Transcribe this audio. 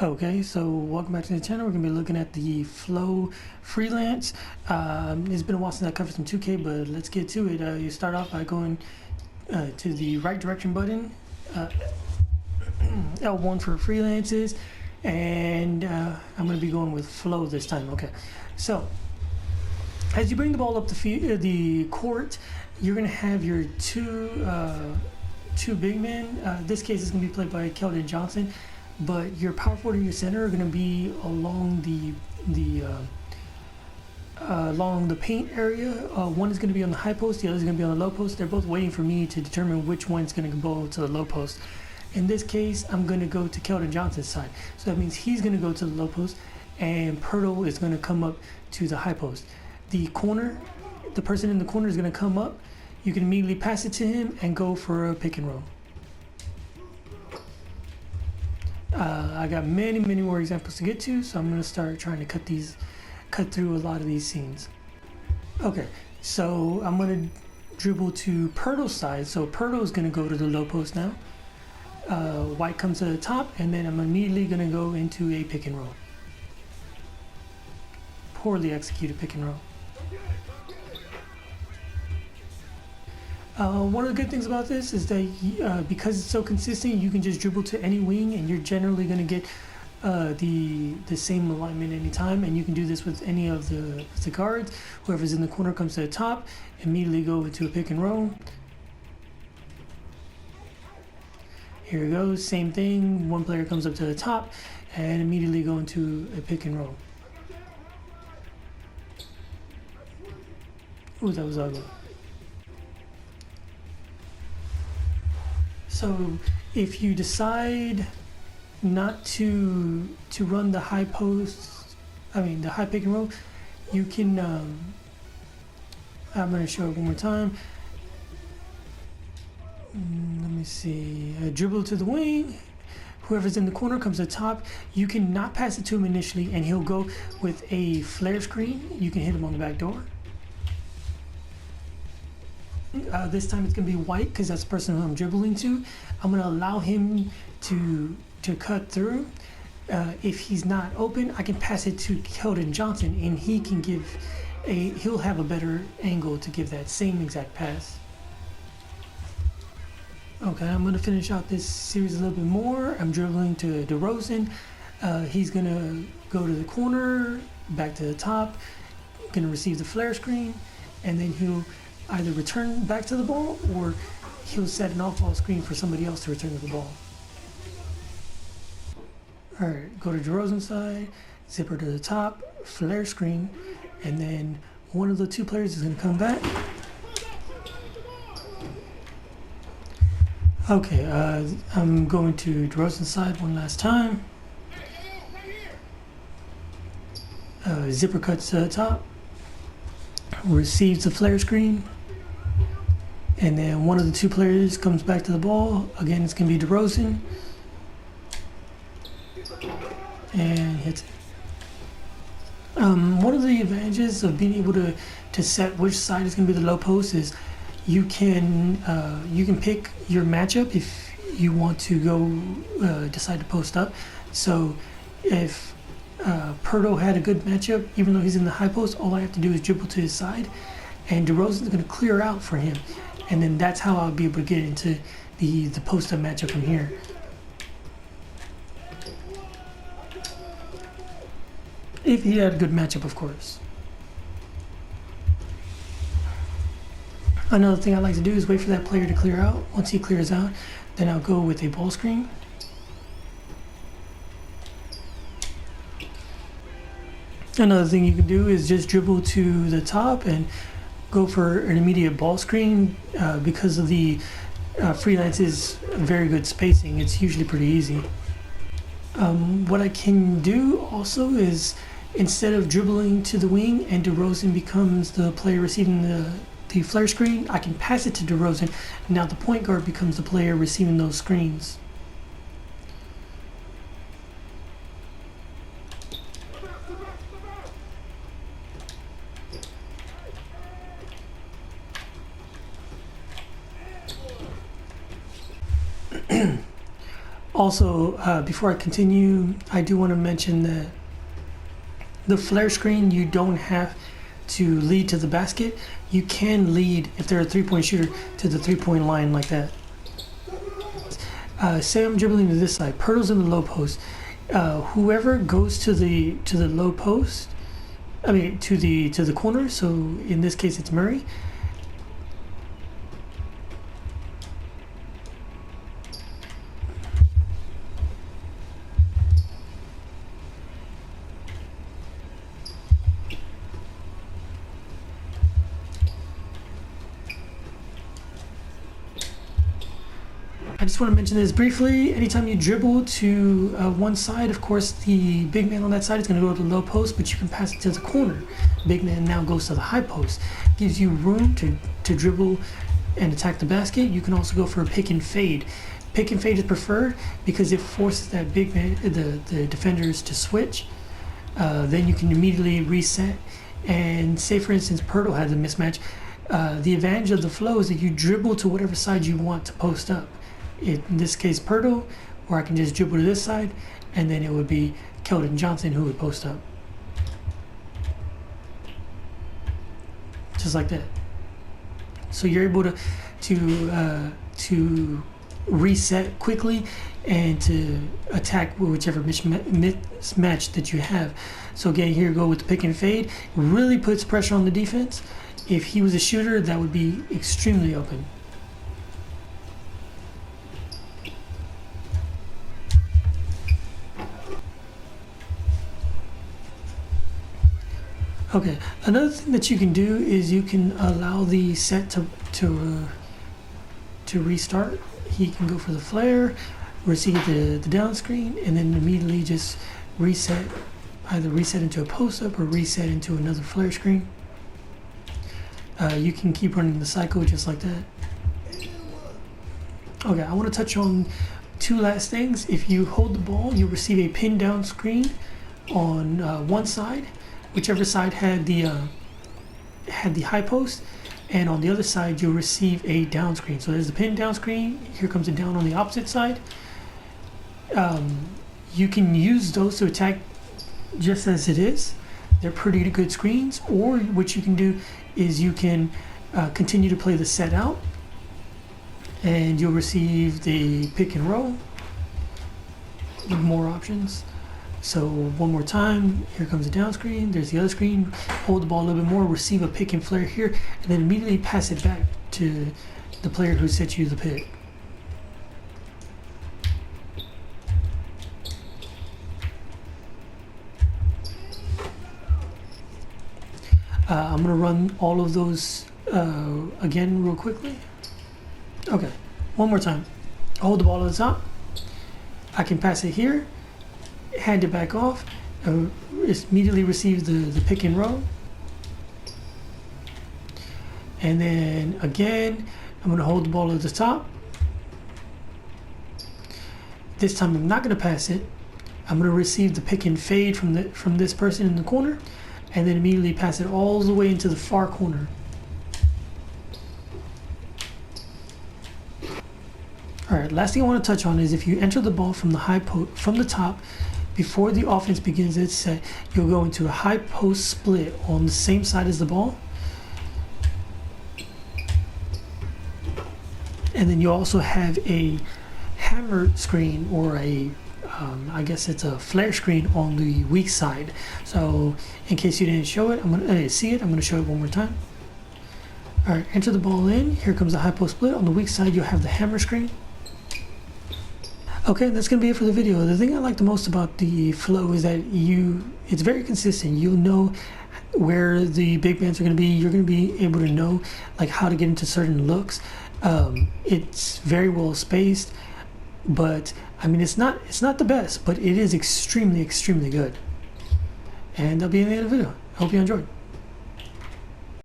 Okay, so welcome back to the channel. We're going to be looking at the Flow Freelance. It's been a while since I covered some 2K, but let's get to it. You start off by going to the right direction button, L1 for freelances, and I'm going to be going with Flow this time. Okay, so as you bring the ball up the court, you're going to have your two big men. This case is going to be played by Keldon Johnson. But your power forward and your center are going to be along along the paint area. One is going to be on the high post, the other is going to be on the low post. They're both waiting for me to determine which one's going to go to the low post. In this case, I'm going to go to Keldon Johnson's side. So that means he's going to go to the low post, and Pirtle is going to come up to the high post. The person in the corner is going to come up. You can immediately pass it to him and go for a pick and roll. I got many more examples to get to, so I'm going to start trying to cut through a lot of these scenes. Okay, so I'm going to dribble to Pirtle's side. So Pirtle is going to go to the low post now. White comes to the top, and then I'm immediately going to go into a pick and roll. Poorly executed pick and roll. One of the good things about this is that because it's so consistent, you can just dribble to any wing and you're generally going to get the same alignment anytime, and you can do this with any of the guards. Whoever's in the corner comes to the top, immediately go into a pick and roll. Here it goes, same thing, one player comes up to the top and immediately go into a pick and roll. Ooh, that was ugly. So if you decide not to run the high post, the high pick and roll, you can, I'm going to show it one more time. Let me see, dribble to the wing. Whoever's in the corner comes to the top. You can not pass it to him initially, and he'll go with a flare screen. You can hit him on the back door. This time it's going to be white because that's the person who I'm dribbling to. I'm going to allow him to cut through. If he's not open, I can pass it to Keldon Johnson, and he can he'll have a better angle to give that same exact pass. Okay, I'm going to finish out this series a little bit more. I'm dribbling to DeRozan. He's going to go to the corner, back to the top, going to receive the flare screen, and then he'll either return back to the ball or he'll set an off-ball screen for somebody else to return to the ball. Alright, go to DeRozan's side, zipper to the top, flare screen, and then one of the two players is going to come back. Okay, I'm going to DeRozan's side one last time. Zipper cuts to the top, receives the flare screen, and then one of the two players comes back to the ball. Again, it's going to be DeRozan, and hits it. One of the advantages of being able to set which side is going to be the low post is you can pick your matchup if you want to go decide to post up. So if Pirtle had a good matchup, even though he's in the high post, all I have to do is dribble to his side, and DeRozan is going to clear out for him, and then that's how I'll be able to get into the post-up matchup from here. If he had a good matchup, of course. Another thing I like to do is wait for that player to clear out. Once he clears out, then I'll go with a ball screen. Another thing you can do is just dribble to the top and go for an immediate ball screen. Because of the Freelance's very good spacing, it's usually pretty easy. What I can do also is, instead of dribbling to the wing and DeRozan becomes the player receiving the flare screen, I can pass it to DeRozan. Now the point guard becomes the player receiving those screens. Also, before I continue, I do want to mention that the flare screen, you don't have to lead to the basket. You can lead, if they're a three-point shooter, to the three-point line like that. Say I'm dribbling to this side, Pirtle's in the low post. Whoever goes to the low post, I mean to the corner, so in this case it's Murray. I just want to mention this briefly. Anytime you dribble to one side, of course, the big man on that side is going to go to the low post, but you can pass it to the corner. Big man now goes to the high post. Gives you room to dribble and attack the basket. You can also go for a pick and fade. Pick and fade is preferred because it forces that big man, the defenders to switch. Then you can immediately reset. And say, for instance, Pirtle has a mismatch. The advantage of the flow is that you dribble to whatever side you want to post up. In this case, Pirtle, or I can just dribble to this side, and then it would be Keldon Johnson who would post up. Just like that. So you're able to reset quickly and to attack whichever mismatch that you have. So again, here we go with the pick and fade. Really puts pressure on the defense. If he was a shooter, that would be extremely open. Okay, another thing that you can do is you can allow the set to restart. He can go for the flare, receive the down screen, and then immediately just reset, either reset into a post-up or reset into another flare screen. You can keep running the cycle just like that. Okay, I want to touch on two last things. If you hold the ball, you receive a pin down screen on one side, whichever side had the high post, and on the other side you'll receive a down screen. So there's the pin down screen, here comes a down on the opposite side. You can use those to attack just as it is. They're pretty good screens. Or what you can do is you can continue to play the set out, and you'll receive the pick and roll with more options. So one more time, here comes the down screen, there's the other screen, hold the ball a little bit more, receive a pick and flare here, and then immediately pass it back to the player who set you the pick. I'm going to run all of those again real quickly. Okay, one more time. Hold the ball at the top. I can pass it here, hand it back off, immediately receive the pick and roll. And then again, I'm going to hold the ball at the top. This time I'm not going to pass it. I'm going to receive the pick and fade from this person in the corner, and then immediately pass it all the way into the far corner. Alright, last thing I want to touch on is if you enter the ball from the from the top before the offense begins its set, you'll go into a high post split on the same side as the ball. And then you also have a hammer screen, or a I guess it's a flare screen on the weak side. So in case you didn't show it, I'm gonna see it. I'm gonna show it one more time. All right, enter the ball in. Here comes the high post split. On the weak side, you'll have the hammer screen. Okay, that's gonna be it for the video. The thing I like the most about the flow is that it's very consistent. You'll know where the big bands are gonna be. You're gonna be able to know like how to get into certain looks. It's very well spaced, but I mean it's not the best, but it is extremely good. And that'll be the end of the video. I hope you enjoyed.